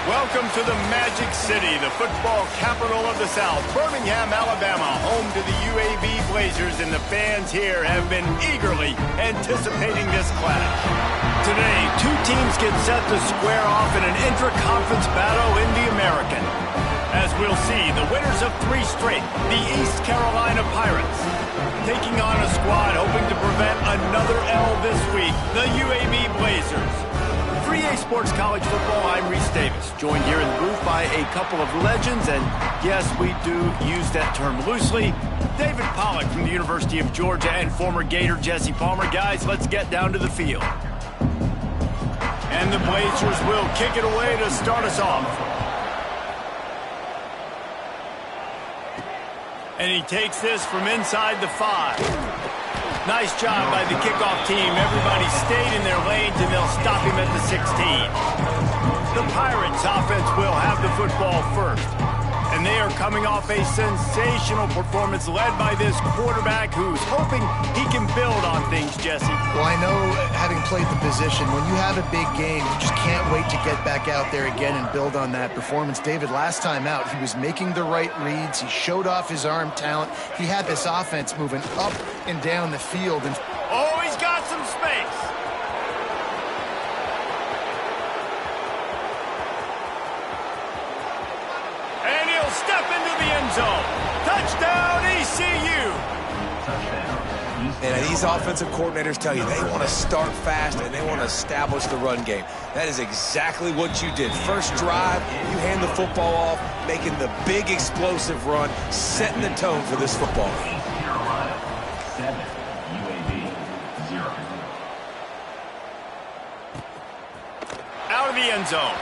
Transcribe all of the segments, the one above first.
Welcome to the Magic City, the football capital of the South, Birmingham, Alabama, home to the UAB Blazers, and the fans here have been eagerly anticipating this clash. Today, two teams get set to square off in an intra-conference battle in the American. As we'll see, the winners of 3 straight, the East Carolina Pirates, taking on a squad hoping to prevent another L this week, the UAB Blazers. 3A Sports College Football, I'm Reese Davis, joined here in the booth by a couple of legends, and yes, we do use that term loosely. David Pollack from the University of Georgia and former Gator Jesse Palmer. Guys, let's get down to the field. And the Blazers will kick it away to start us off. And he takes this from inside the 5. Nice job by the kickoff team. Everybody stayed in their lanes, and they'll stop him at the 16. The Pirates offense will have the football first. And they are coming off a sensational performance led by this quarterback who's hoping he can build on things, Jesse. Well, I know, having played the position, when you have a big game, you just can't wait to get back out there again and build on that performance. David, last time out, he was making the right reads. He showed off his arm talent. He had this offense moving up and down the field. And oh, he's got some space. Step into the end zone. Touchdown, ECU. And these offensive coordinators tell you they want to start fast and they want to establish the run game. That is exactly what you did. First drive, you hand the football off, making the big explosive run, setting the tone for this football. Carolina 7, UAB 0. Out of the end zone.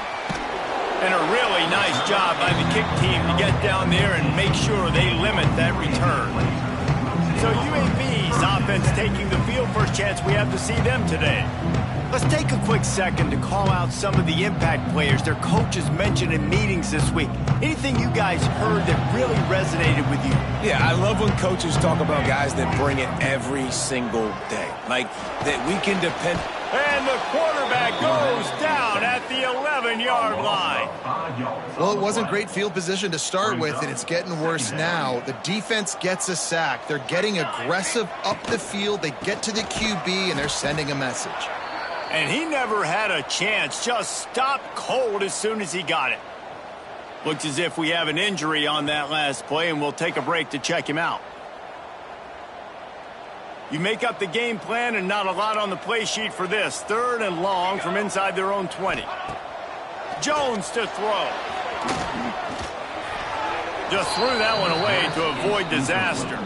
And a really nice job by the kick team to get down there and make sure they limit that return. So UAB's offense taking the field. First chance we have to see them today. Let's take a quick second to call out some of the impact players their coaches mentioned in meetings this week. Anything you guys heard that really resonated with you? Yeah, I love when coaches talk about guys that bring it every single day. Like, that we can depend. And the quarterback goes down at the 11-yard line. Well, it wasn't great field position to start with, and it's getting worse now. The defense gets a sack. They're getting aggressive up the field. They get to the QB, and they're sending a message. And he never had a chance. Just stopped cold as soon as he got it. Looks as if we have an injury on that last play, and we'll take a break to check him out. You make up the game plan, and not a lot on the play sheet for this. 3rd and long from inside their own 20. Jones to throw. Just threw that one away to avoid disaster.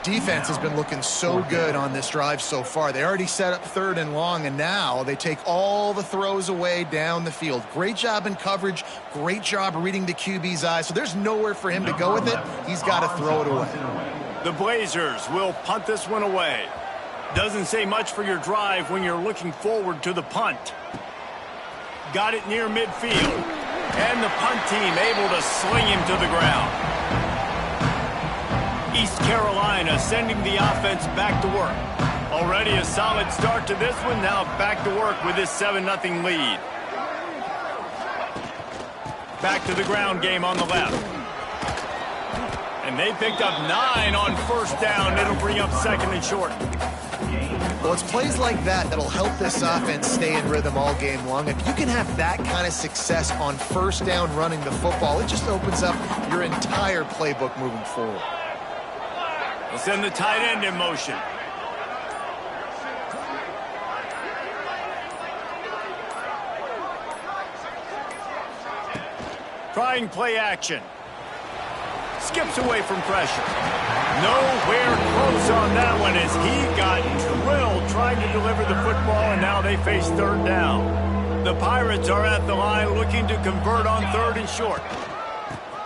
Defense has been looking so good on this drive so far. They already set up 3rd and long, and now they take all the throws away down the field. Great job in coverage. Great job reading the QB's eyes. So there's nowhere for him to go with it. He's got to throw it away. The Blazers will punt this one away. Doesn't say much for your drive when you're looking forward to the punt. Got it near midfield. And the punt team able to sling him to the ground. East Carolina sending the offense back to work. Already a solid start to this one. Now back to work with this 7-0 lead. Back to the ground game on the left. And they picked up 9 on first down. It'll bring up 2nd and short. Well, it's plays like that that'll help this offense stay in rhythm all game long. If you can have that kind of success on first down running the football, it just opens up your entire playbook moving forward. We'll send the tight end in motion. Trying play action. Skips away from pressure. Nowhere close on that one as he got drilled trying to deliver the football, and now they face 3rd down. The Pirates are at the line looking to convert on 3rd and short.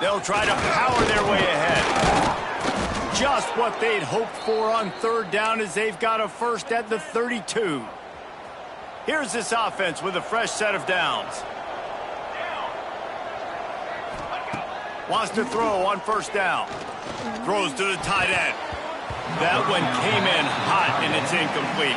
They'll try to power their way ahead. Just what they'd hoped for on third down as they've got a first at the 32. Here's this offense with a fresh set of downs. Wants to throw on first down. Throws to the tight end. That one came in hot and it's incomplete.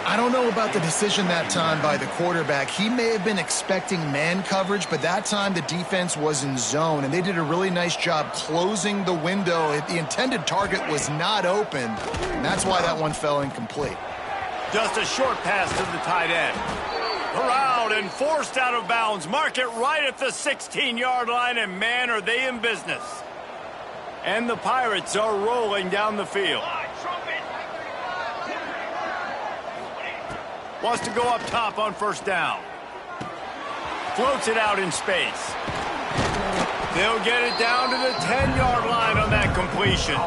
I don't know about the decision that time by the quarterback. He may have been expecting man coverage, but that time the defense was in zone, and they did a really nice job closing the window. The intended target was not open, and that's why that one fell incomplete. Just a short pass to the tight end. Around and forced out of bounds. Mark it right at the 16-yard line, and man, are they in business. And the Pirates are rolling down the field. Wants to go up top on first down. Floats it out in space. They'll get it down to the 10-yard line on that completion.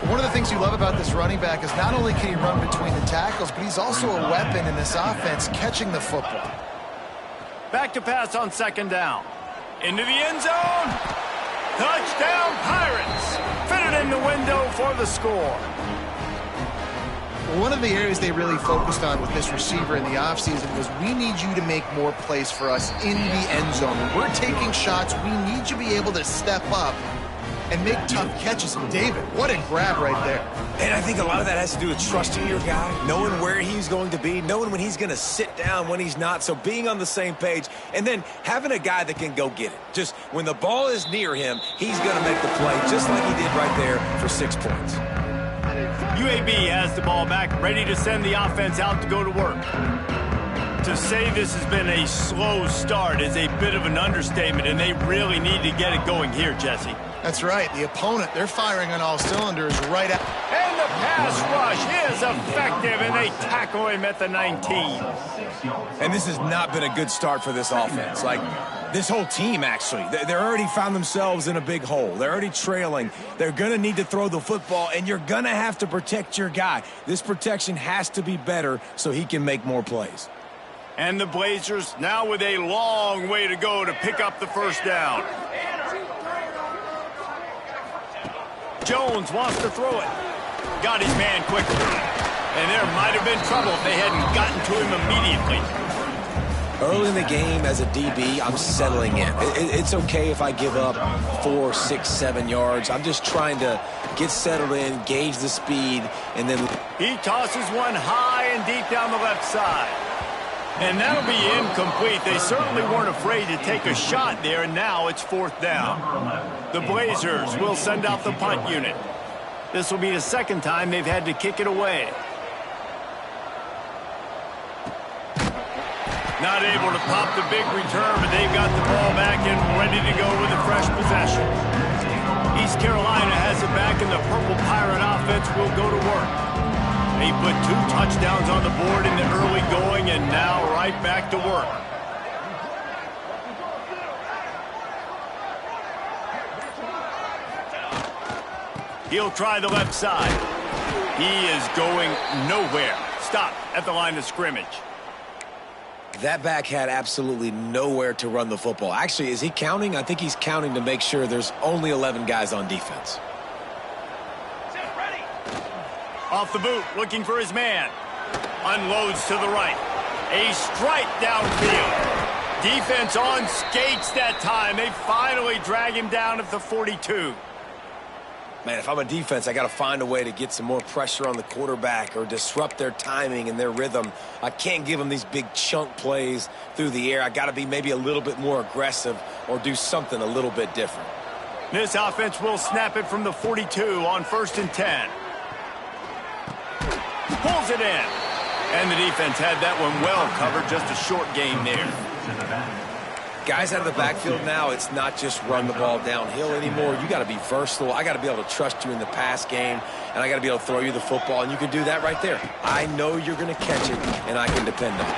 One of the things you love about this running back is not only can he run between the tackles, but he's also a weapon in this offense catching the football. Back to pass on second down. Into the end zone. Touchdown, Pirates. Fitted in the window for the score. One of the areas they really focused on with this receiver in the offseason was we need you to make more plays for us in the end zone. When we're taking shots, we need you to be able to step up and make tough catches. And David, what a grab right there. And I think a lot of that has to do with trusting your guy, knowing where he's going to be, knowing when he's going to sit down, when he's not. So being on the same page, and then having a guy that can go get it. Just when the ball is near him, he's going to make the play, just like he did right there for 6 points. UAB has the ball back, ready to send the offense out to go to work. To say this has been a slow start is a bit of an understatement, and they really need to get it going here, Jesse. That's right. The opponent, they're firing on all cylinders right out. And the pass rush is effective, and they tackle him at the 19. And this has not been a good start for this offense. Like, this whole team, actually. They're already found themselves in a big hole. They're already trailing. They're going to need to throw the football, and you're going to have to protect your guy. This protection has to be better so he can make more plays. And the Blazers now with a long way to go to pick up the first down. Jones wants to throw it. Got his man quickly. And there might have been trouble if they hadn't gotten to him immediately. Early in the game, as a DB, I'm settling in. It's okay if I give up 4, 6, 7 yards. I'm just trying to get settled in, gauge the speed, and then... He tosses one high and deep down the left side. And that'll be incomplete. They certainly weren't afraid to take a shot there, and now it's fourth down. The Blazers will send out the punt unit. This will be the second time they've had to kick it away. Not able to pop the big return, but they've got the ball back and ready to go with a fresh possession. East Carolina has it back, and the Purple Pirate offense will go to work. They put 2 touchdowns on the board in the early going, and now right back to work. He'll try the left side. He is going nowhere. Stop at the line of scrimmage. That back had absolutely nowhere to run the football. Actually, is he counting? I think he's counting to make sure there's only 11 guys on defense. Off the boot, looking for his man. Unloads to the right. A strike downfield. Defense on skates that time. They finally drag him down at the 42. Man, if I'm a defense, I got to find a way to get some more pressure on the quarterback or disrupt their timing and their rhythm. I can't give them these big chunk plays through the air. I got to be maybe a little bit more aggressive or do something a little bit different. This offense will snap it from the 42 on 1st and 10. Pulls it in. And the defense had that one well covered. Just a short game there. Guys out of the backfield now, it's not just run the ball downhill anymore. You got to be versatile. I got to be able to trust you in the pass game, and I got to be able to throw you the football, and you can do that right there. I know you're going to catch it, and I can depend on it.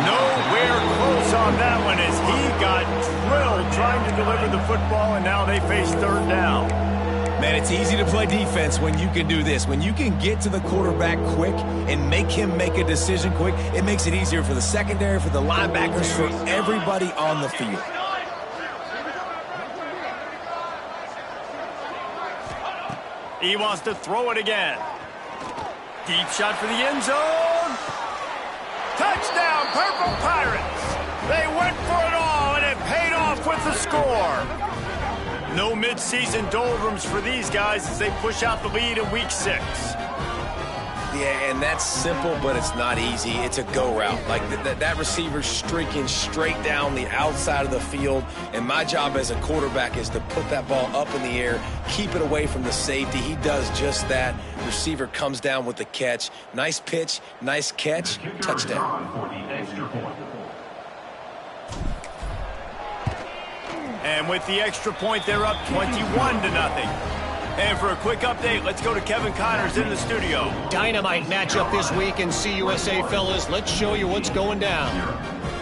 Nowhere close on that one as he got drilled trying to deliver the football, and now they face third down. Man, it's easy to play defense when you can do this. When you can get to the quarterback quick and make him make a decision quick, it makes it easier for the secondary, for the linebackers, for everybody on the field. He wants to throw it again. Deep shot for the end zone. Touchdown, Purple Pirates. They went for it all, and it paid off with the score. No midseason doldrums for these guys as they push out the lead in Week 6. Yeah, and that's simple, but it's not easy. It's a go route. Like that receiver's streaking straight down the outside of the field, and my job as a quarterback is to put that ball up in the air, keep it away from the safety. He does just that. Receiver comes down with the catch. Nice pitch, nice catch, touchdown. And with the extra point, they're up 21-0. And for a quick update, let's go to Kevin Connors in the studio. Dynamite matchup this week in CUSA, fellas. Let's show you what's going down.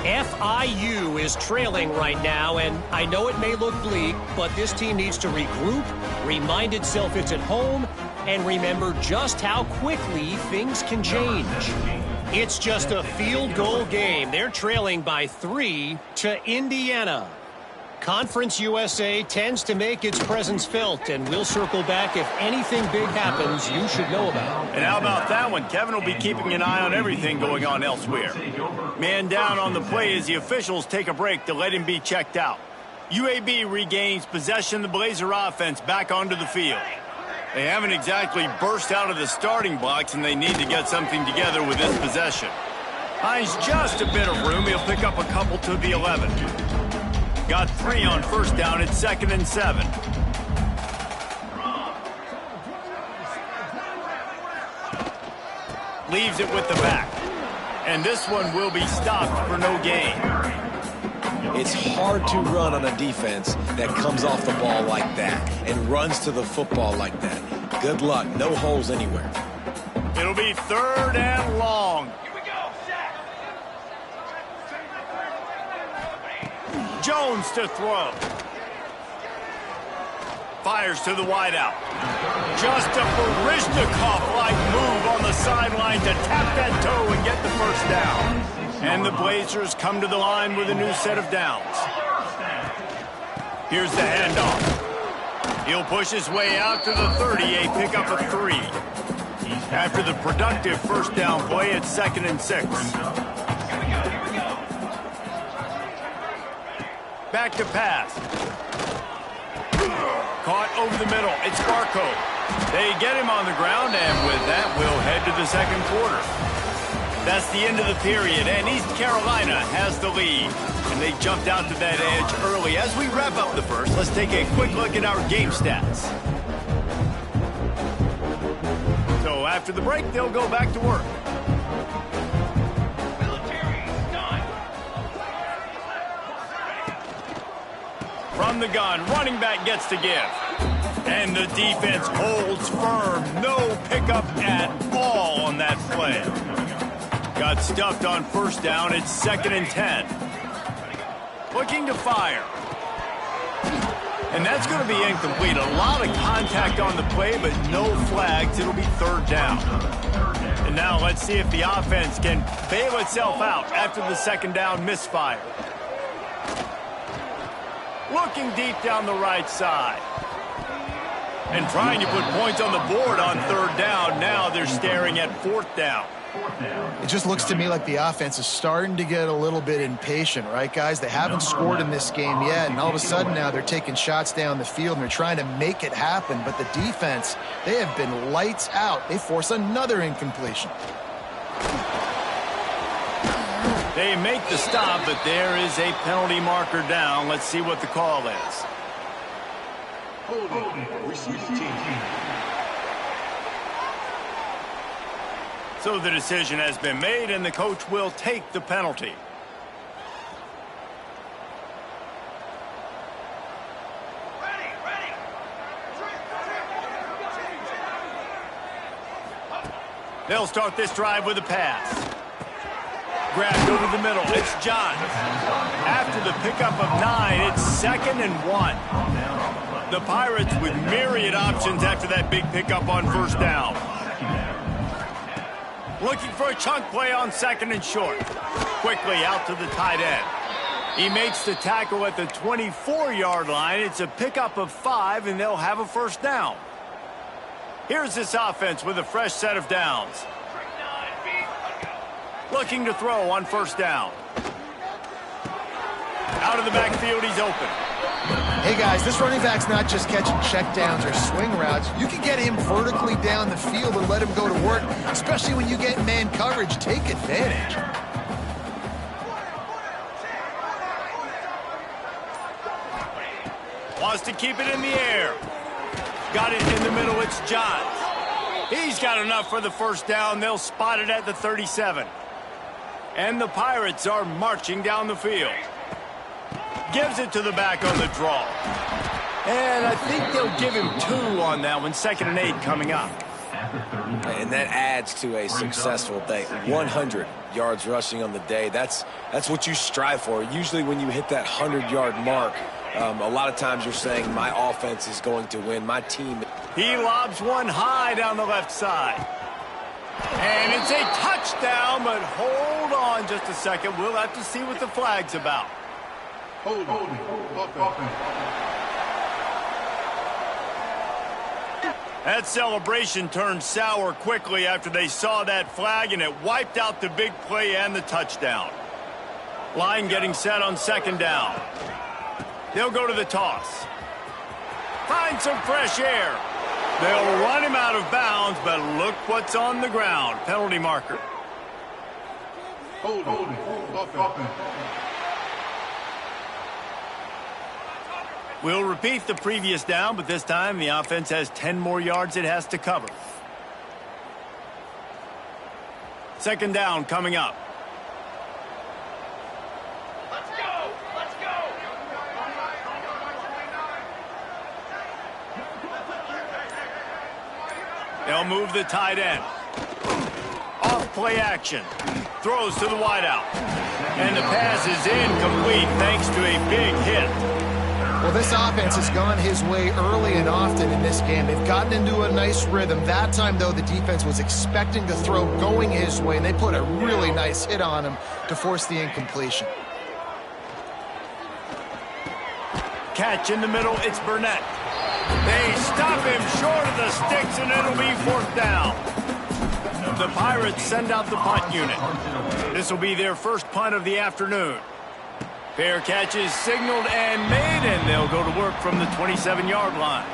FIU is trailing right now, and I know it may look bleak, but this team needs to regroup, remind itself it's at home, and remember just how quickly things can change. It's just a field goal game. They're trailing by 3 to Indiana. Conference USA tends to make its presence felt, and we'll circle back if anything big happens you should know about. And how about that one? Kevin will be keeping an eye on everything going on elsewhere. Man down on the play as the officials take a break to let him be checked out. UAB regains possession of the Blazer offense back onto the field. They haven't exactly burst out of the starting blocks, and they need to get something together with this possession. Finds just a bit of room. He'll pick up a couple to the 11. Got 3 on first down. It's 2nd and 7. Leaves it with the back. And this one will be stopped for no gain. It's hard to run on a defense that comes off the ball like that and runs to the football like that. Good luck. No holes anywhere. It'll be 3rd and long. Jones to throw. Fires to the wideout. Just a Baryshnikov-like move on the sideline to tap that toe and get the first down. And the Blazers come to the line with a new set of downs. Here's the handoff. He'll push his way out to the 30, a pickup of 3. After the productive first down play, it's 2nd and 6. Back to pass. Caught over the middle. It's Barco. They get him on the ground, and with that, we'll head to the 2nd quarter. That's the end of the period, and East Carolina has the lead. And they jumped out to that edge early. As we wrap up the first, let's take a quick look at our game stats. So after the break, they'll go back to work. From the gun, running back gets to give. And the defense holds firm. No pickup at all on that play. Got stuffed on first down. It's 2nd and 10. Looking to fire. And that's going to be incomplete. A lot of contact on the play, but no flags. It'll be 3rd down. And now let's see if the offense can bail itself out after the 2nd down misfire. Looking deep down the right side. And trying to put points on the board on 3rd down. Now they're staring at 4th down. It just looks to me like the offense is starting to get a little bit impatient, right, guys? They haven't scored in this game yet, and all of a sudden now they're taking shots down the field, and they're trying to make it happen. But the defense, they have been lights out. They force another incompletion. They make the stop, but there is a penalty marker down. Let's see what the call is. So the decision has been made, and the coach will take the penalty. They'll start this drive with a pass. Grabbed over the middle. It's Johns. After the pickup of 9, it's 2nd and 1. The Pirates with myriad options after that big pickup on first down. Looking for a chunk play on 2nd and short. Quickly out to the tight end. He makes the tackle at the 24-yard line. It's a pickup of 5, and they'll have a first down. Here's this offense with a fresh set of downs. Looking to throw on first down. Out of the backfield, he's open. Hey, guys, this running back's not just catching checkdowns or swing routes. You can get him vertically down the field and let him go to work, especially when you get man coverage. Take advantage. Wants to keep it in the air. Got it in the middle. It's Johns. He's got enough for the first down. They'll spot it at the 37. And the Pirates are marching down the field. Gives it to the back on the draw. And I think they'll give him 2 on that one. 2nd and 8 coming up. And that adds to a successful day. 100 yards rushing on the day. That's what you strive for. Usually when you hit that 100-yard mark, a lot of times you're saying my offense is going to win. My team. He lobs one high down the left side. And it's a touchdown, but hold on just a second. We'll have to see what the flag's about. That celebration turned sour quickly after they saw that flag, and it wiped out the big play and the touchdown. Line getting set on 2nd down. They'll go to the toss. Find some fresh air. They'll run him out of bounds, but look what's on the ground. Penalty marker. We'll repeat the previous down, but this time the offense has 10 more yards it has to cover. 2nd down coming up. Let's go! Let's go! They'll move the tight end. Off play action. Throws to the wideout. And the pass is incomplete thanks to a big hit. Well, this offense has gone his way early and often in this game. They've gotten into a nice rhythm. That time, though, the defense was expecting the throw going his way, and they put a really nice hit on him to force the incompletion. Catch in the middle, it's Burnett. They stop him short of the sticks, and it'll be 4th down. The Pirates send out the punt unit. This will be their first punt of the afternoon. Fair catch is signaled and made, and they'll go to work from the 27-yard line.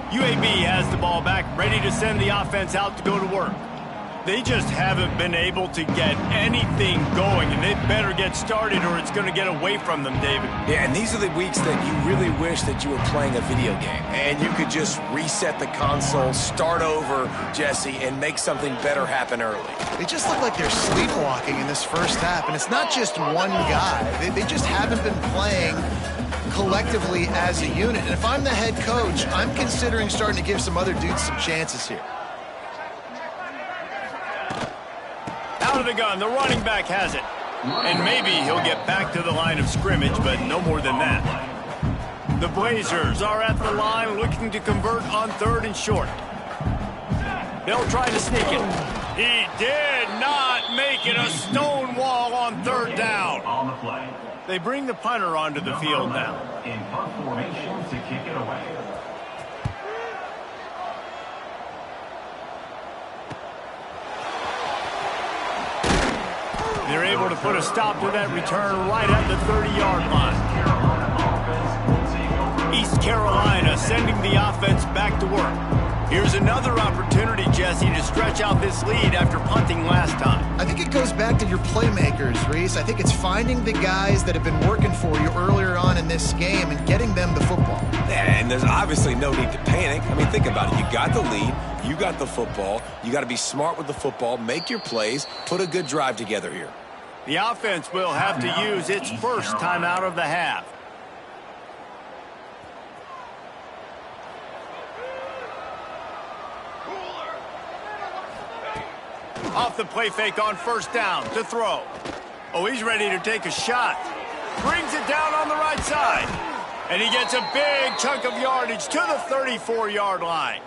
UAB has the ball back, ready to send the offense out to go to work. They just haven't been able to get anything going, and they better get started or it's going to get away from them, David. Yeah, and these are the weeks that you really wish that you were playing a video game and you could just reset the console, start over, Jesse, and make something better happen early. They just look like they're sleepwalking in this first half, and it's not just one guy. They just haven't been playing collectively as a unit. And if I'm the head coach, I'm considering starting to give some other dudes some chances here. Out of the gun, the running back has it. And maybe he'll get back to the line of scrimmage, but no more than that. The Blazers are at the line looking to convert on 3rd and short. They'll try to sneak it. He did not make it. A stone wall on 3rd down. On the play. They bring the punter onto the field now. In punt formation to kick it away. They're able to put a stop to that return right at the 30-yard line. East Carolina sending the offense back to work. Here's another opportunity, Jesse, to stretch out this lead after punting last time. I think it goes back to your playmakers, Reese. I think it's finding the guys that have been working for you earlier on in this game and getting them the football. And there's obviously no need to panic. I mean, think about it. You got the lead. You got the football. You got to be smart with the football, make your plays, put a good drive together here. The offense will have to use its first timeout of the half. Off the play fake on 1st down to throw. Oh, he's ready to take a shot. Brings it down on the right side. And he gets a big chunk of yardage to the 34-yard line.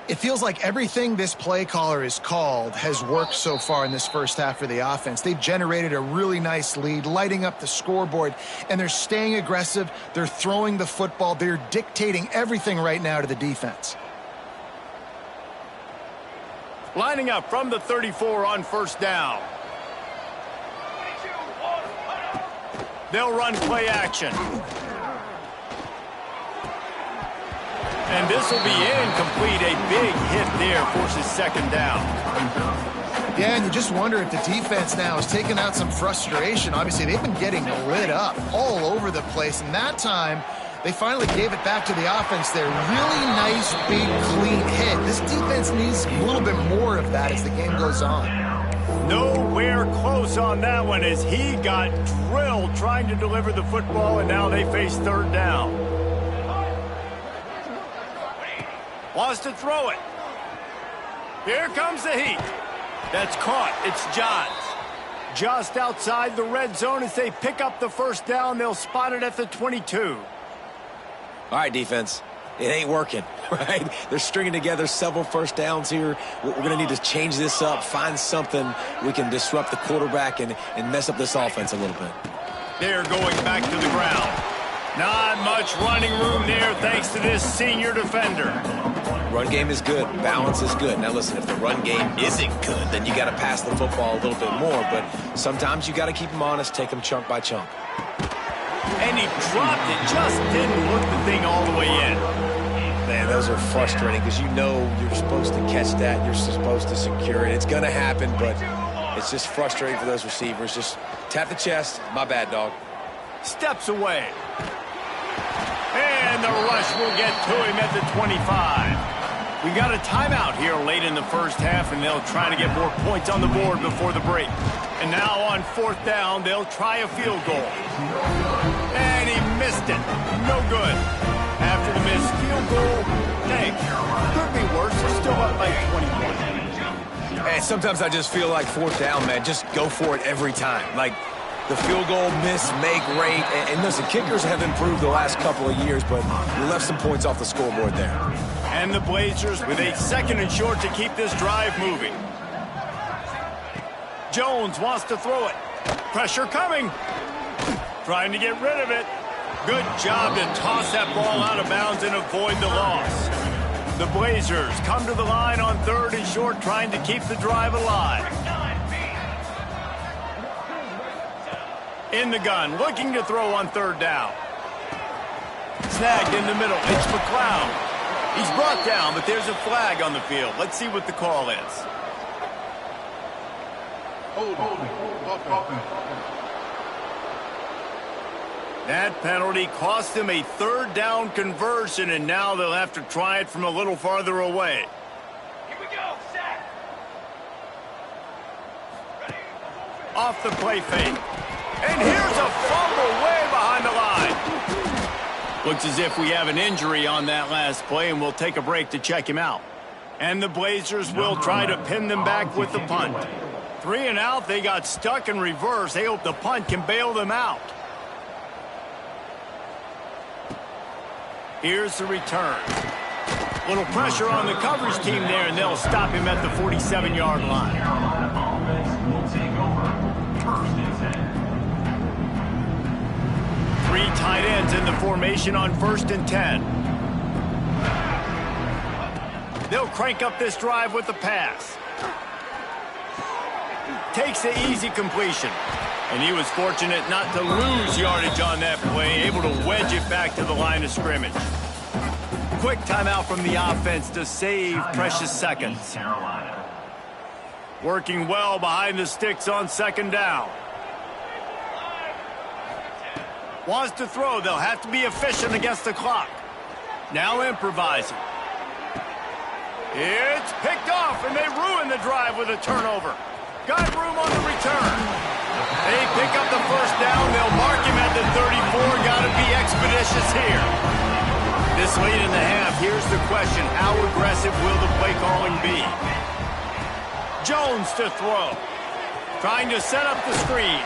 It feels like everything this play caller has called has worked so far in this first half for the offense. They've generated a really nice lead, lighting up the scoreboard, and they're staying aggressive. They're throwing the football. They're dictating everything right now to the defense. Lining up from the 34 on first down. They'll run play action. And this will be incomplete. A big hit there forces second down. Yeah, and you just wonder if the defense now has taken out some frustration. Obviously, they've been getting lit up all over the place. And that time, they finally gave it back to the offense there. Really nice, big, clean hit. This defense needs a little bit more of that as the game goes on. Nowhere close on that one as he got drilled trying to deliver the football, and now they face third down. Wants to throw it. Here comes the heat. That's caught. It's Johns. Just outside the red zone as they pick up the first down. They'll spot it at the 22. All right, defense. It ain't working, right? They're stringing together several first downs here. We're going to need to change this up, find something we can disrupt the quarterback and mess up this offense a little bit. They're going back to the ground. Not much running room there thanks to this senior defender. Run game is good. Balance is good. Now, listen, if the run game isn't good, then you got to pass the football a little bit more. But sometimes you got to keep them honest, take them chunk by chunk. And he dropped it. Just didn't look the thing all the way in. Man, those are frustrating because you know you're supposed to catch that. You're supposed to secure it. It's going to happen, but it's just frustrating for those receivers. Just tap the chest. My bad, dog. Steps away. And the rush will get to him at the 25. We got a timeout here late in the first half, and they'll try to get more points on the board before the break. And now on fourth down, they'll try a field goal. And he missed it. No good. After the missed field goal, hey, could be worse. They're still up by 20 points. And sometimes I just feel like fourth down, man, just go for it every time. Like, the field goal miss, make rate. And listen, kickers have improved the last couple of years, but you left some points off the scoreboard there. And the Blazers with a second and short to keep this drive moving. Jones wants to throw it. Pressure coming. Trying to get rid of it. Good job to toss that ball out of bounds and avoid the loss. The Blazers come to the line on third and short, trying to keep the drive alive. In the gun, looking to throw on third down. Snagged in the middle. It's McLeod. He's brought down, but there's a flag on the field. Let's see what the call is. That penalty cost him a third down conversion, and now they'll have to try it from a little farther away. Here we go, sack. Off the play fake. And here's a fumble way behind the line. Looks as if we have an injury on that last play, and we'll take a break to check him out. And the Blazers will try to pin them back with the punt. 3 and out, they got stuck in reverse. They hope the punt can bail them out. Here's the return. Little pressure on the coverage team there, and they'll stop him at the 47-yard line. Will take over. First and 10. 3 tight ends in the formation on first and 10. They'll crank up this drive with the pass. Takes the easy completion. And he was fortunate not to lose yardage on that play, able to wedge it back to the line of scrimmage. Quick timeout from the offense to save precious seconds. Carolina. Working well behind the sticks on second down. Wants to throw. They'll have to be efficient against the clock. Now improvising. It's picked off, and they ruin the drive with a turnover. Got room on the return. They pick up the first down. They'll mark him at the 34. Got to be expeditious here. This late in the half, here's the question. How aggressive will the play calling be? Jones to throw. Trying to set up the screen.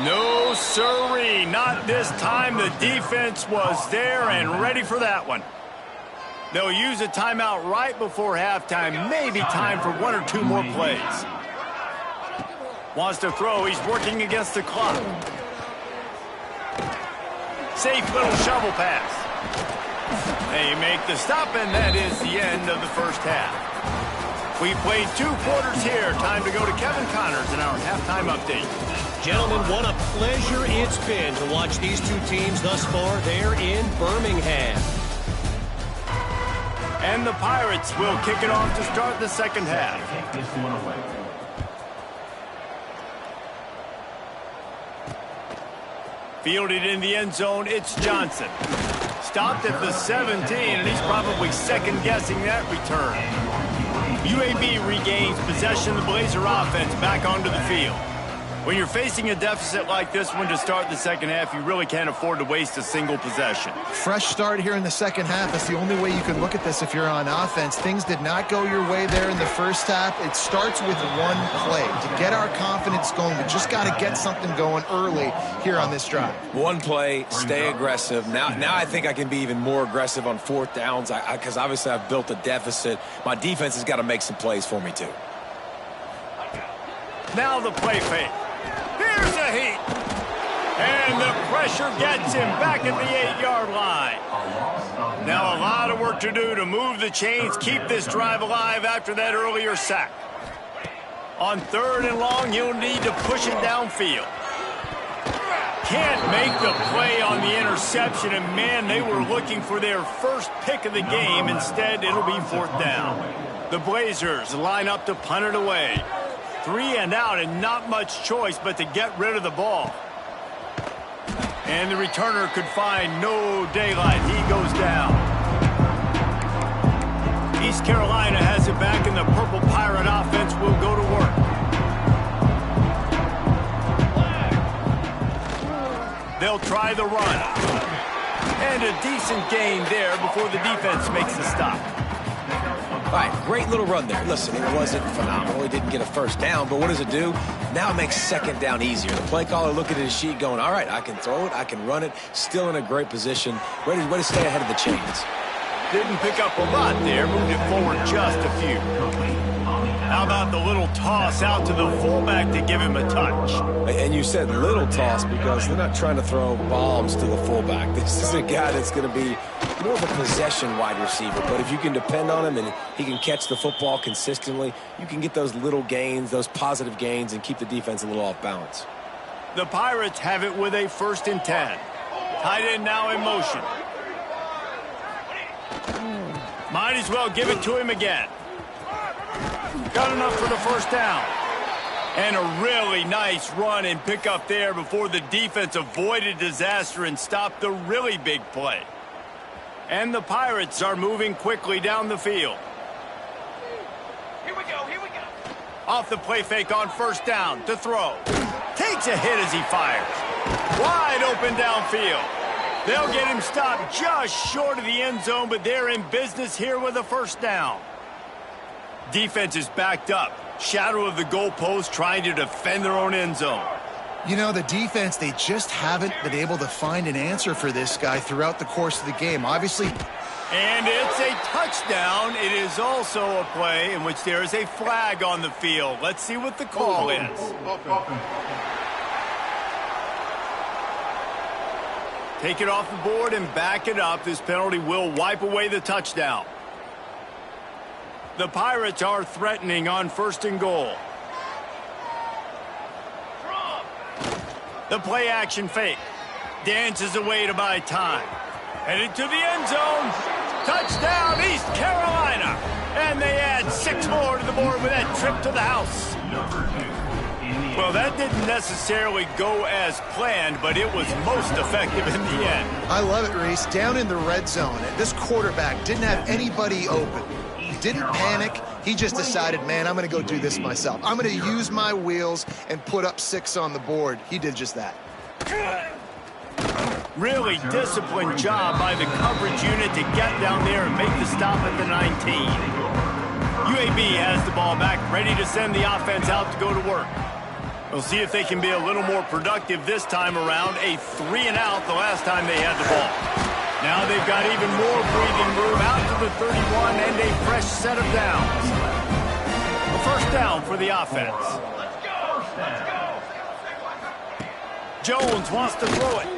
No sirree. Not this time. The defense was there and ready for that one. They'll use a timeout right before halftime. Maybe time for 1 or 2 more plays. Wants to throw. He's working against the clock. Safe little shovel pass. They make the stop, and that is the end of the first half. We played 2 quarters here. Time to go to Kevin Connors in our halftime update. Gentlemen, what a pleasure it's been to watch these two teams thus far there in Birmingham. And the Pirates will kick it off to start the second half. Take this one away. Fielded in the end zone, it's Johnson. Stopped at the 17, and he's probably second-guessing that return. UAB regains possession of the Blazer offense back onto the field. When you're facing a deficit like this one to start the second half, you really can't afford to waste a single possession. Fresh start here in the second half. That's the only way you can look at this if you're on offense. Things did not go your way there in the first half. It starts with one play. To get our confidence going, we just got to get something going early here on this drive. One play, stay aggressive. Now I think I can be even more aggressive on 4th downs because obviously I've built a deficit. My defense has got to make some plays for me too. Now the play fake. Here's a heat. And the pressure gets him back at the 8-yard line. Now a lot of work to do to move the chains, keep this drive alive after that earlier sack. On 3rd and long, he'll need to push it downfield. Can't make the play on the interception, and man, they were looking for their first pick of the game. Instead, it'll be 4th down. The Blazers line up to punt it away. 3 and out, and not much choice but to get rid of the ball. And the returner could find no daylight. He goes down. East Carolina has it back, and the Purple Pirate offense will go to work. They'll try the run. And a decent gain there before the defense makes the stop. All right, great little run there. Listen, it wasn't phenomenal. He didn't get a first down, but what does it do? Now it makes 2nd down easier. The play caller looking at his sheet going, all right, I can throw it, I can run it, still in a great position, ready to stay ahead of the chains. Didn't pick up a lot there, moved it forward just a few. How about the little toss out to the fullback to give him a touch? And you said little toss because they're not trying to throw bombs to the fullback. This is a guy that's going to be more of a possession wide receiver. But if you can depend on him and he can catch the football consistently, you can get those little gains, those positive gains, and keep the defense a little off balance. The Pirates have it with a 1st and 10. Tight end now in motion. Might as well give it to him again. Got enough for the 1st down. And a really nice run and pickup there before the defense avoided disaster and stopped the really big play. And the Pirates are moving quickly down the field. Here we go, here we go. Off the play fake on 1st down to throw. Takes a hit as he fires. Wide open downfield. They'll get him stopped just short of the end zone, but they're in business here with a 1st down. Defense is backed up. Shadow of the goalpost trying to defend their own end zone. You know, the defense, they just haven't been able to find an answer for this guy throughout the course of the game. Obviously. And it's a touchdown. It is also a play in which there is a flag on the field. Let's see what the call is. Take it off the board and back it up. This penalty will wipe away the touchdown. The Pirates are threatening on 1st and goal. The play action fake. Dances away to buy time. Headed to the end zone. Touchdown, East Carolina. And they add 6 more to the board with that trip to the house. Well, that didn't necessarily go as planned, but it was most effective in the end. I love it, Reese. Down in the red zone, this quarterback didn't have anybody open. Didn't panic. He just decided, man, I'm going to go do this myself. I'm going to use my wheels and put up 6 on the board. He did just that. Really disciplined job by the coverage unit to get down there and make the stop at the 19. UAB has the ball back, ready to send the offense out to go to work. We'll see if they can be a little more productive this time around. A 3 and out the last time they had the ball. Now they've got even more breathing room out to the 31 and a fresh set of downs. A 1st down for the offense. Let's go, let's go. Jones wants to throw it.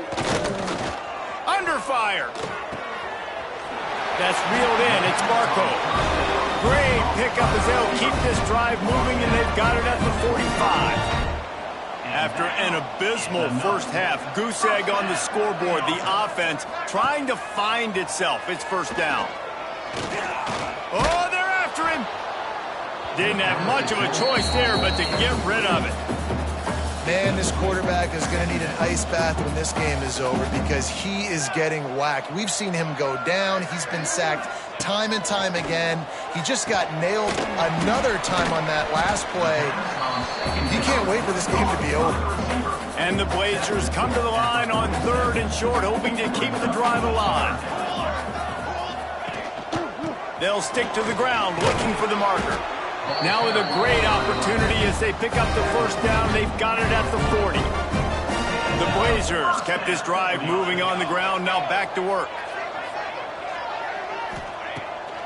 Under fire. That's reeled in. It's Barco. Great pickup as they'll keep this drive moving, and they've got it at the 45. After an abysmal first half, goose egg on the scoreboard. The offense trying to find itself. It's first down. Oh, they're after him. Didn't have much of a choice there, but to get rid of it. Man, this quarterback is going to need an ice bath when this game is over because he is getting whacked. We've seen him go down. He's been sacked time and time again. He just got nailed another time on that last play. He can't wait for this game to be over. And the Blazers come to the line on 3rd and short, hoping to keep the drive alive. They'll stick to the ground, looking for the marker. Now with a great opportunity as they pick up the first down. They've got it at the 40. The Blazers kept this drive moving on the ground. Now back to work.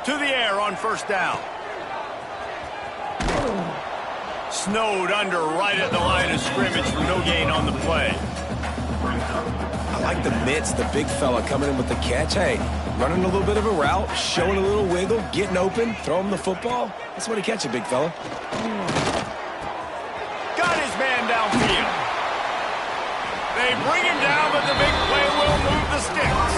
To the air on first down. Snowed under right at the line of scrimmage for no gain on the play. I like the mitts, the big fella coming in with the catch. Hey, running a little bit of a route, showing a little wiggle, getting open, throw him the football. That's the way to catch it, big fella. Got his man downfield. They bring him down, but the big play will move the sticks.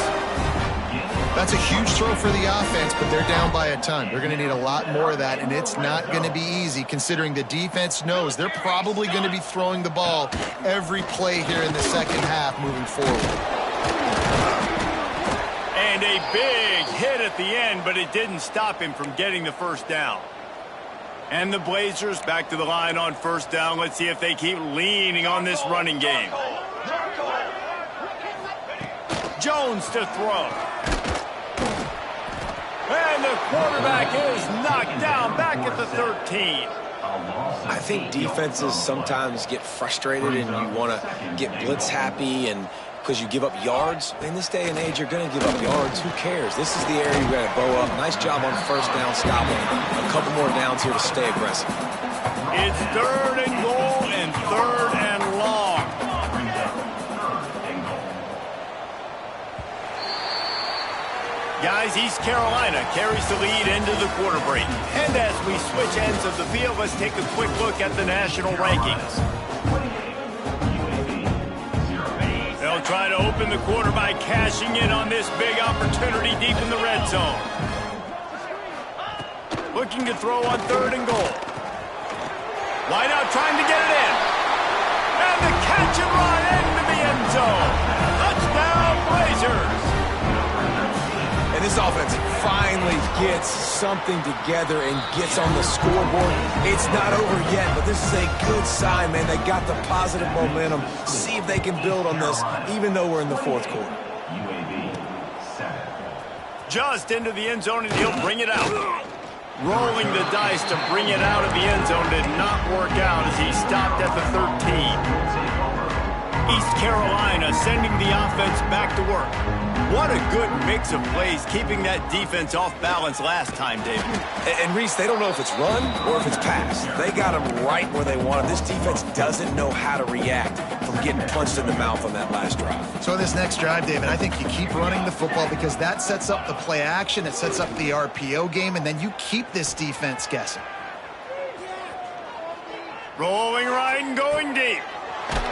That's a huge throw for the offense, but they're down by a ton. They're going to need a lot more of that, and it's not going to be easy considering the defense knows they're probably going to be throwing the ball every play here in the second half moving forward. And a big hit at the end, but it didn't stop him from getting the first down. And the Blazers back to the line on first down. Let's see if they keep leaning on this running game. Jones to throw. And the quarterback is knocked down back at the 13. I think defenses sometimes get frustrated and you want to get blitz happy and because you give up yards. In this day and age, you're going to give up yards. Who cares? This is the area you got to bow up. Nice job on first down stopping. A couple more downs here to stay aggressive. It's 3rd and goal and 3rd and long. Guys, East Carolina carries the lead into the quarter break. And as we switch ends of the field, let's take a quick look at the national rankings. They'll try to open the quarter by cashing in on this big opportunity deep in the red zone. Looking to throw on 3rd and goal. Wide out trying to get it in. And the catch and run into the end zone. Touchdown, Blazers. And this offense finally gets something together and gets on the scoreboard. It's not over yet, but this is a good sign, man. They got the positive momentum. See if they can build on this, even though we're in the 4th quarter. Just into the end zone, and he'll bring it out. Rolling the dice to bring it out of the end zone did not work out as he stopped at the 13. East Carolina sending the offense back to work. What a good mix of plays, keeping that defense off balance last time, David. And Reese, they don't know if it's run or if it's pass. They got them right where they want them. This defense doesn't know how to react from getting punched in the mouth on that last drive. So this next drive, David, I think you keep running the football because that sets up the play action, it sets up the RPO game, and then you keep this defense guessing. Rolling right and going deep.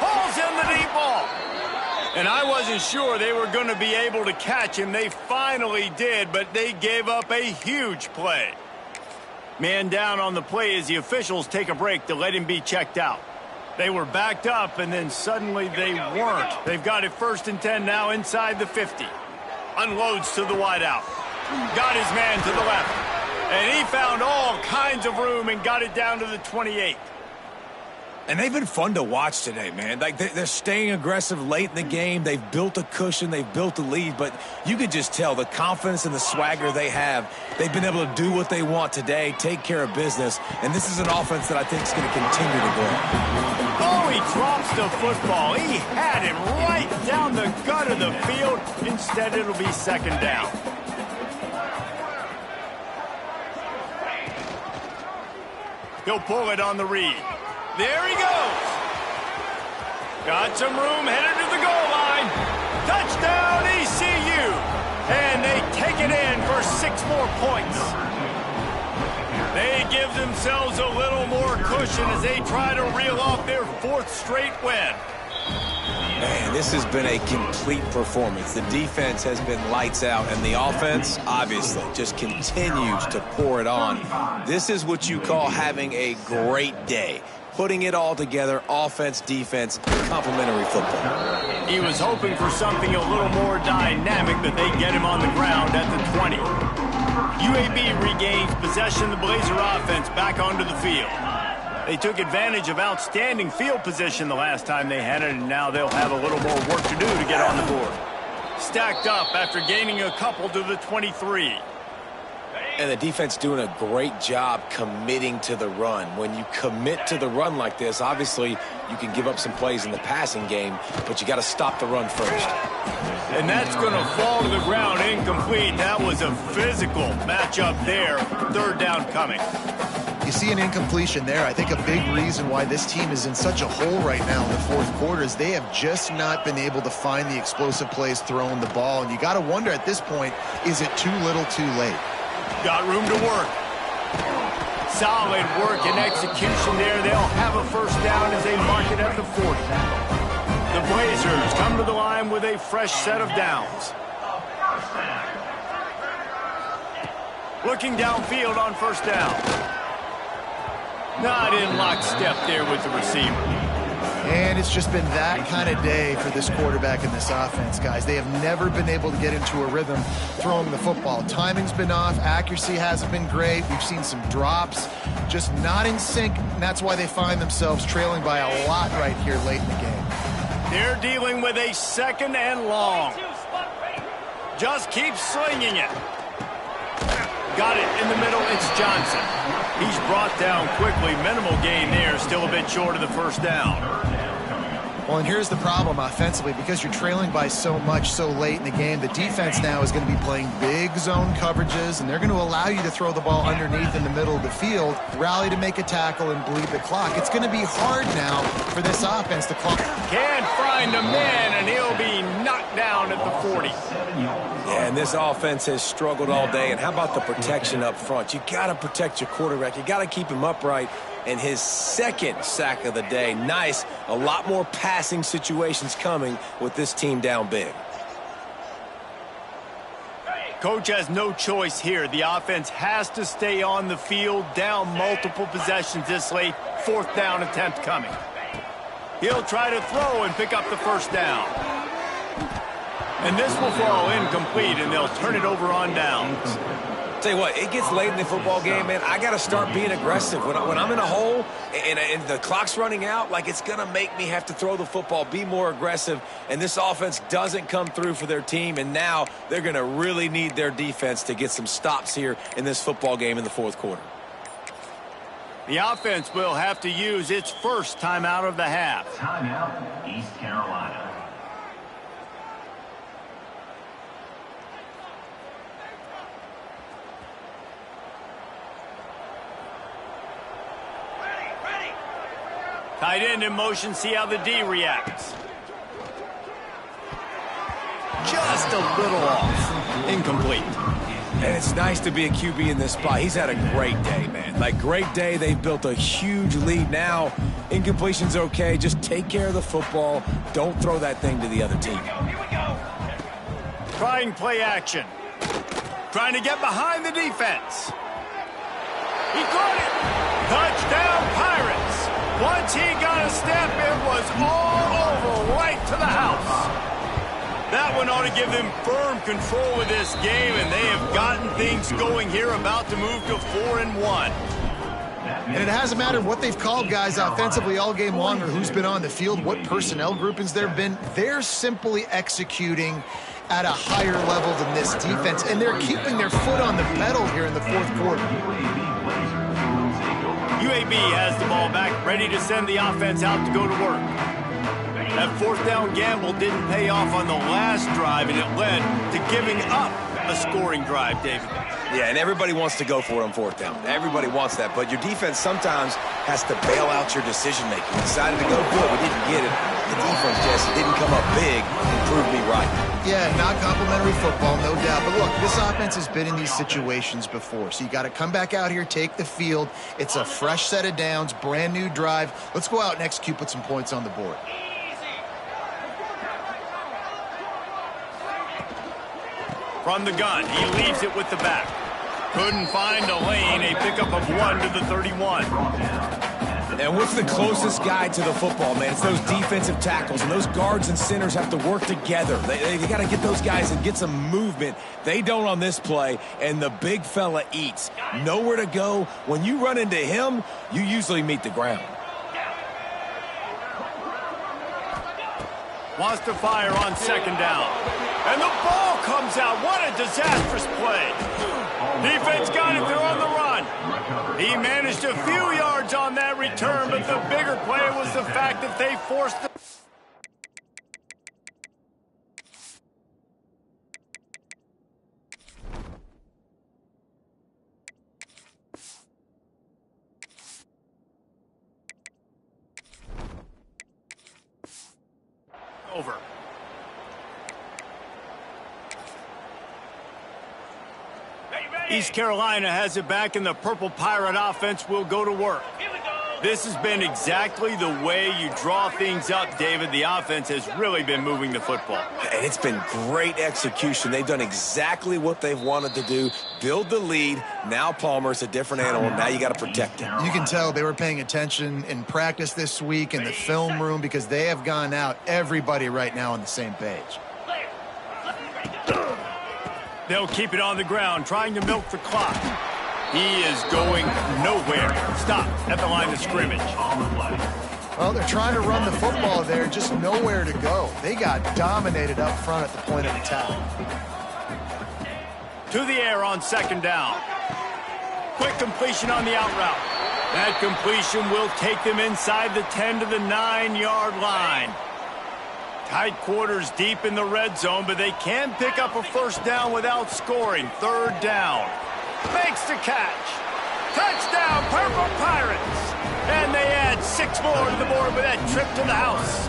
Hauls in the deep ball. And I wasn't sure they were going to be able to catch him. They finally did, but they gave up a huge play. Man down on the play as the officials take a break to let him be checked out. They were backed up, and then suddenly they weren't. They've got it 1st and 10 now inside the 50. Unloads to the wideout. Got his man to the left. And he found all kinds of room and got it down to the 28. And they've been fun to watch today, man. Like they're staying aggressive late in the game. They've built a cushion. They've built a lead. But you could just tell the confidence and the swagger they have. They've been able to do what they want today, take care of business. And this is an offense that I think is going to continue to grow. Oh, he drops the football. He had him right down the gut of the field. Instead, it'll be 2nd down. He'll pull it on the read. There he goes. Got some room, headed to the goal line. Touchdown, ECU. And they take it in for 6 more points. They give themselves a little more cushion as they try to reel off their 4th straight win. Man, this has been a complete performance. The defense has been lights out, and the offense, obviously, just continues to pour it on. This is what you call having a great day. Putting it all together, offense, defense, complementary football. He was hoping for something a little more dynamic, but they get him on the ground at the 20. UAB regains possession of the Blazer offense back onto the field. They took advantage of outstanding field position the last time they had it, and now they'll have a little more work to do to get on the board. Stacked up after gaining a couple to the 23. And the defense doing a great job committing to the run. When you commit to the run like this, obviously you can give up some plays in the passing game, but you got to stop the run first. And that's going to fall to the ground incomplete. That was a physical matchup there. 3rd down coming. You see an incompletion there. I think a big reason why this team is in such a hole right now in the 4th quarter is they have just not been able to find the explosive plays throwing the ball. And you got to wonder at this point, is it too little too late? Got room to work. Solid work and execution there. They'll have a 1st down as they mark it at the 40. The Blazers come to the line with a fresh set of downs. Looking downfield on 1st down. Not in lockstep there with the receiver. And it's just been that kind of day for this quarterback and this offense, guys. They have never been able to get into a rhythm throwing the football. Timing's been off. Accuracy hasn't been great. We've seen some drops, just not in sync, and that's why they find themselves trailing by a lot right here late in the game. They're dealing with a 2nd and long. Just keep slinging it. Got it in the middle. It's Johnson. He's brought down quickly. Minimal gain there. Still a bit short of the 1st down. Well, and here's the problem offensively. Because you're trailing by so much so late in the game, the defense now is going to be playing big zone coverages, and they're going to allow you to throw the ball underneath in the middle of the field, rally to make a tackle, and bleed the clock. It's going to be hard now for this offense to clock. Can't find a man, and he'll be knocked down at the 40. Yeah, and this offense has struggled all day. And how about the protection up front? You got to protect your quarterback. You got to keep him upright. And his 2nd sack of the day. Nice. A lot more passing situations coming with this team down big. Coach has no choice here. The offense has to stay on the field, down multiple possessions this late. 4th down attempt coming. He'll try to throw and pick up the 1st down. And this will fall incomplete, and they'll turn it over on downs. Tell you what, it gets late in the football game, man. I got to start being aggressive. When I'm in a hole and the clock's running out, like, it's going to make me have to throw the football, be more aggressive. And this offense doesn't come through for their team, and now they're going to really need their defense to get some stops here in this football game in the 4th quarter. The offense will have to use its 1st timeout of the half. Timeout, East Carolina. Tight end in motion, see how the D reacts. Just a little off. Incomplete. And it's nice to be a QB in this spot. He's had a great day, man. Like, great day. They've built a huge lead now. Incompletion's okay. Just take care of the football. Don't throw that thing to the other team. Trying play action. Trying to get behind the defense. He caught it. Touchdown, Pirates. Once he got a step, it was all over, right to the house. That one ought to give them firm control of this game, and they have gotten things going here, about to move to 4-1. And it hasn't mattered what they've called guys offensively all game long or who's been on the field, what personnel groupings there have been. They're simply executing at a higher level than this defense, and they're keeping their foot on the pedal here in the 4th quarter. UAB has the ball back, ready to send the offense out to go to work. That 4th down gamble didn't pay off on the last drive, and it led to giving up a scoring drive, David. Yeah, and everybody wants to go for it on 4th down. Everybody wants that, but your defense sometimes has to bail out your decision-making. Decided to go good, we didn't get it. The defense, Jesse, didn't come up big and prove me right. Yeah, not complimentary football, no doubt. But look, this offense has been in these situations before. So you got to come back out here, take the field. It's a fresh set of downs, brand new drive. Let's go out and execute, put some points on the board. From the gun, he leaves it with the back. Couldn't find a lane, a pickup of 1 to the 31. And what's the closest guy to the football, man? It's those defensive tackles, and those guards and centers have to work together. They got to get those guys and get some movement. They don't on this play, and the big fella eats. Nowhere to go. When you run into him, you usually meet the ground. Wants to fire on second down. And the ball comes out. What a disastrous play. Defense got it. They're on the run. He managed a few yards on that return, but the bigger play was the fact that they forced the... over. East Carolina has it back, and the Purple Pirate offense will go to work. This has been exactly the way you draw things up, David. The offense has really been moving the football. And it's been great execution. They've done exactly what they've wanted to do. Build the lead. Now Palmer's a different animal. Now you got to protect him. You can tell they were paying attention in practice this week in the film room because they have gone out, everybody right now on the same page. They'll keep it on the ground, trying to milk the clock. He is going nowhere. Stop at the line of scrimmage. Well, they're trying to run the football there, just nowhere to go. They got dominated up front at the point of attack. To the air on second down. Quick completion on the out route. That completion will take them inside the 10 to the 9-yard line. Tight quarters deep in the red zone, but they can pick up a first down without scoring. Third down. Makes the catch. Touchdown, Purple Pirates. And they add 6 more to the board with that trip to the house.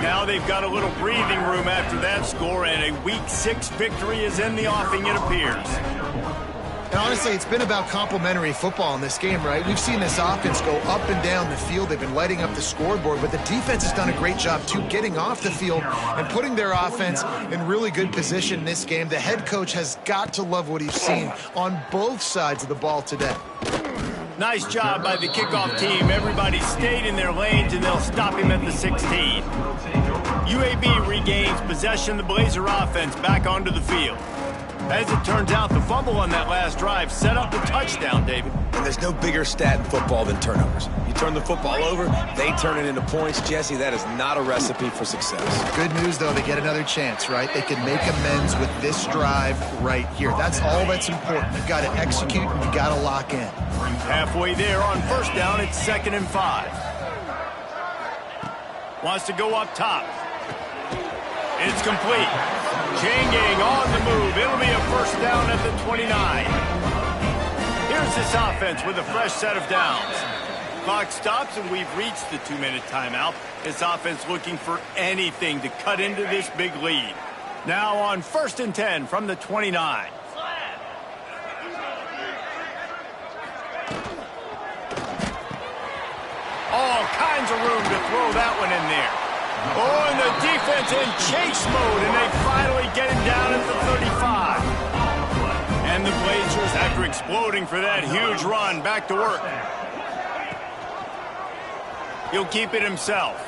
Now they've got a little breathing room after that score, and a Week 6 victory is in the offing, it appears. And honestly, it's been about complimentary football in this game, right? We've seen this offense go up and down the field. They've been lighting up the scoreboard, but the defense has done a great job, too, getting off the field and putting their offense in really good position in this game. The head coach has got to love what he's seen on both sides of the ball today. Nice job by the kickoff team. Everybody stayed in their lanes, and they'll stop him at the 16. UAB regains possession. The Blazer offense back onto the field. As it turns out, the fumble on that last drive set up the touchdown, David. And there's no bigger stat in football than turnovers. You turn the football over, they turn it into points. Jesse, that is not a recipe for success. Good news, though, they get another chance, right? They can make amends with this drive right here. That's all that's important. You've got to execute, and you've got to lock in. Halfway there on first down, it's 2nd and 5. Wants to go up top. It's complete. Changing on the move. It'll be a first down at the 29. Here's this offense with a fresh set of downs. Clock stops, and we've reached the 2-minute timeout. This offense looking for anything to cut into this big lead. Now on 1st and 10 from the 29. All kinds of room to throw that one in there. Oh, and the defense in chase mode, and they finally get him down at the 35. And the Blazers, after exploding for that huge run, back to work. He'll keep it himself.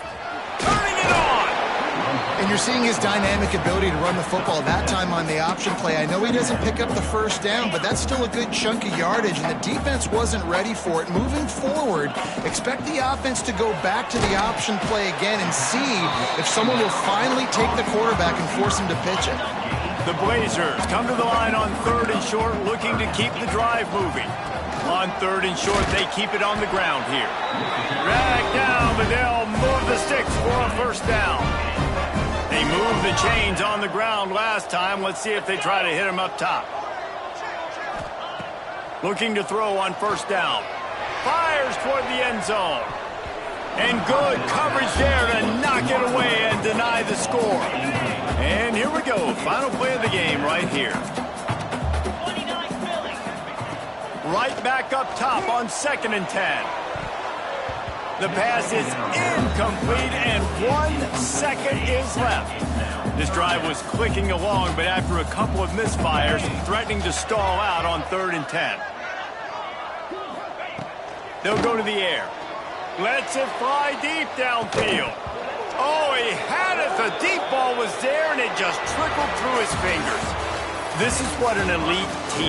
Turning it on! And you're seeing his dynamic ability to run the football that time on the option play. I know he doesn't pick up the first down, but that's still a good chunk of yardage, and the defense wasn't ready for it. Moving forward, expect the offense to go back to the option play again and see if someone will finally take the quarterback and force him to pitch it. The Blazers come to the line on 3rd and short, looking to keep the drive moving. On 3rd and short, they keep it on the ground here. Drag down, but they'll move the sticks for a first down. They moved the chains on the ground last time. Let's see if they try to hit him up top. Looking to throw on first down. Fires toward the end zone. And good coverage there to knock it away and deny the score. And here we go. Final play of the game right here. Right back up top on 2nd and 10. The pass is incomplete, and 1 second is left. This drive was clicking along, but after a couple of misfires, threatening to stall out on 3rd and 10. They'll go to the air. Lets it fly deep downfield. Oh, he had it. The deep ball was there, and it just trickled through his fingers. This is what an elite team